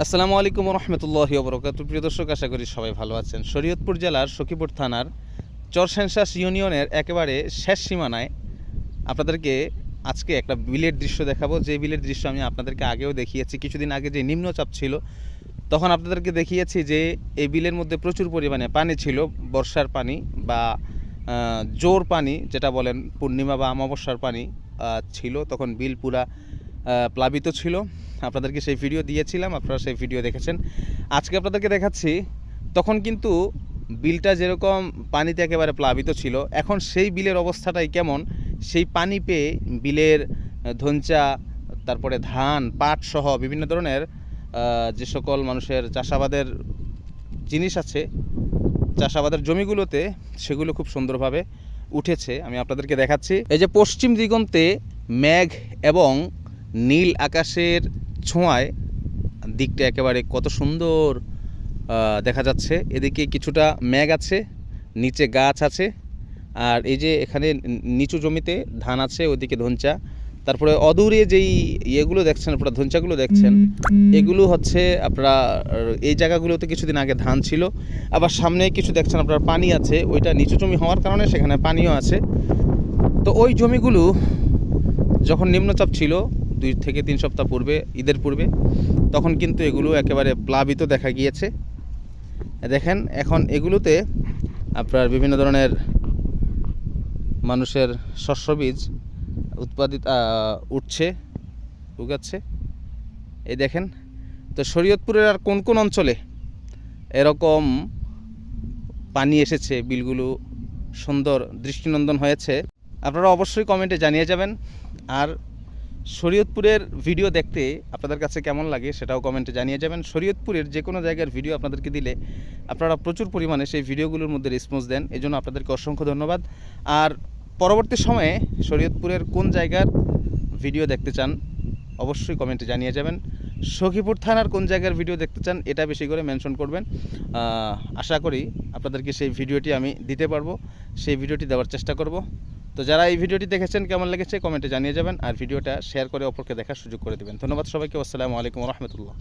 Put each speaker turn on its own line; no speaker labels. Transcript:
আসসালামু আলাইকুম রহমতুল্লাহি ওবরাকাতুহু। প্রিয় দর্শক, আশা করি সবাই ভালো আছেন। শরীয়তপুর জেলার সখীপুর থানার চরসেনশাস ইউনিয়নের একেবারে শেষ সীমানায় আপনাদেরকে আজকে একটা বিলের দৃশ্য দেখাবো। যে বিলের দৃশ্য আমি আপনাদেরকে আগেও দেখিয়েছি। কিছুদিন আগে যে নিম্নচাপ ছিল তখন আপনাদেরকে দেখিয়েছি যে এই বিলের মধ্যে প্রচুর পরিমাণে পানি ছিল, বর্ষার পানি বা জোর পানি যেটা বলেন, পূর্ণিমা বা অমাবস্যার পানি ছিল। তখন বিল পুরা প্লাবিত ছিল। আপনাদেরকে সেই ভিডিও দিয়েছিলাম, আপনারা সেই ভিডিও দেখেছেন। আজকে আপনাদেরকে দেখাচ্ছি তখন কিন্তু বিলটা যেরকম পানিতে একেবারে প্লাবিত ছিল, এখন সেই বিলের অবস্থাটাই কেমন। সেই পানি পেয়ে বিলের ধনচা, তারপরে ধান, পাট সহ বিভিন্ন ধরনের যে সকল মানুষের চাষাবাদের জিনিস আছে, চাষাবাদের জমিগুলোতে সেগুলো খুব সুন্দরভাবে উঠেছে। আমি আপনাদেরকে দেখাচ্ছি। এই যে পশ্চিম দিগন্তে মেঘ এবং নীল আকাশের ছোঁয়ায় দিকটা একেবারে কত সুন্দর দেখা যাচ্ছে। এদিকে কিছুটা মেঘ আছে, নিচে গাছ আছে, আর এই যে এখানে নিচু জমিতে ধান আছে, ওইদিকে ধনচা। তারপরে অদূরে যেই ইয়েগুলো দেখছেন আপনারা, ধনচাগুলো দেখছেন, এগুলো হচ্ছে আপনারা এই জায়গাগুলোতে কিছুদিন আগে ধান ছিল। আবার সামনে কিছু দেখছেন আপনারা পানি আছে, ওইটা নিচু জমি হওয়ার কারণে সেখানে পানিও আছে। তো ওই জমিগুলো যখন নিম্নচাপ ছিল 2 থেকে 3 সপ্তাহ পূর্বে, ঈদের পূর্বে, তখন কিন্তু এগুলো একেবারে প্লাবিত দেখা গিয়েছে। দেখেন এখন এগুলোতে আপনার বিভিন্ন ধরনের মানুষের শস্য বীজ উৎপাদিত উগাচ্ছে। এই দেখেন। তো শরীয়তপুরের আর কোন কোন অঞ্চলে এরকম পানি এসেছে, বিলগুলো সুন্দর দৃষ্টিনন্দন হয়েছে, আপনারা অবশ্যই কমেন্টে জানিয়ে যাবেন। আর শরীয়তপুরের ভিডিও দেখতে আপনাদের কাছে কেমন লাগে সেটাও কমেন্টে জানিয়ে যাবেন। শরীয়তপুরের যে কোনো জায়গার ভিডিও আপনাদেরকে দিলে আপনারা প্রচুর পরিমাণে সেই ভিডিওগুলোর মধ্যে রেসপন্স দেন, এই জন্য আপনাদেরকে অসংখ্য ধন্যবাদ। আর পরবর্তী সময়ে শরীয়তপুরের কোন জায়গার ভিডিও দেখতে চান অবশ্যই কমেন্টে জানিয়ে যাবেন। সখীপুর থানার কোন জায়গার ভিডিও দেখতে চান এটা বেশি করে মেনশন করবেন। আশা করি আপনাদেরকে সেই ভিডিওটি আমি দিতে পারবো, সেই ভিডিওটি দেওয়ার চেষ্টা করব। তো যারা এই ভিডিওটি দেখেছেন কেমন লেগেছে কমেন্টে জানিয়ে যাবেন, আর ভিডিওটা শেয়ার করে অপরকে দেখার সুযোগ করে দেবেন। ধন্যবাদ সবাইকে। আসসালামু আলাইকুম রহমতুল্লাহ।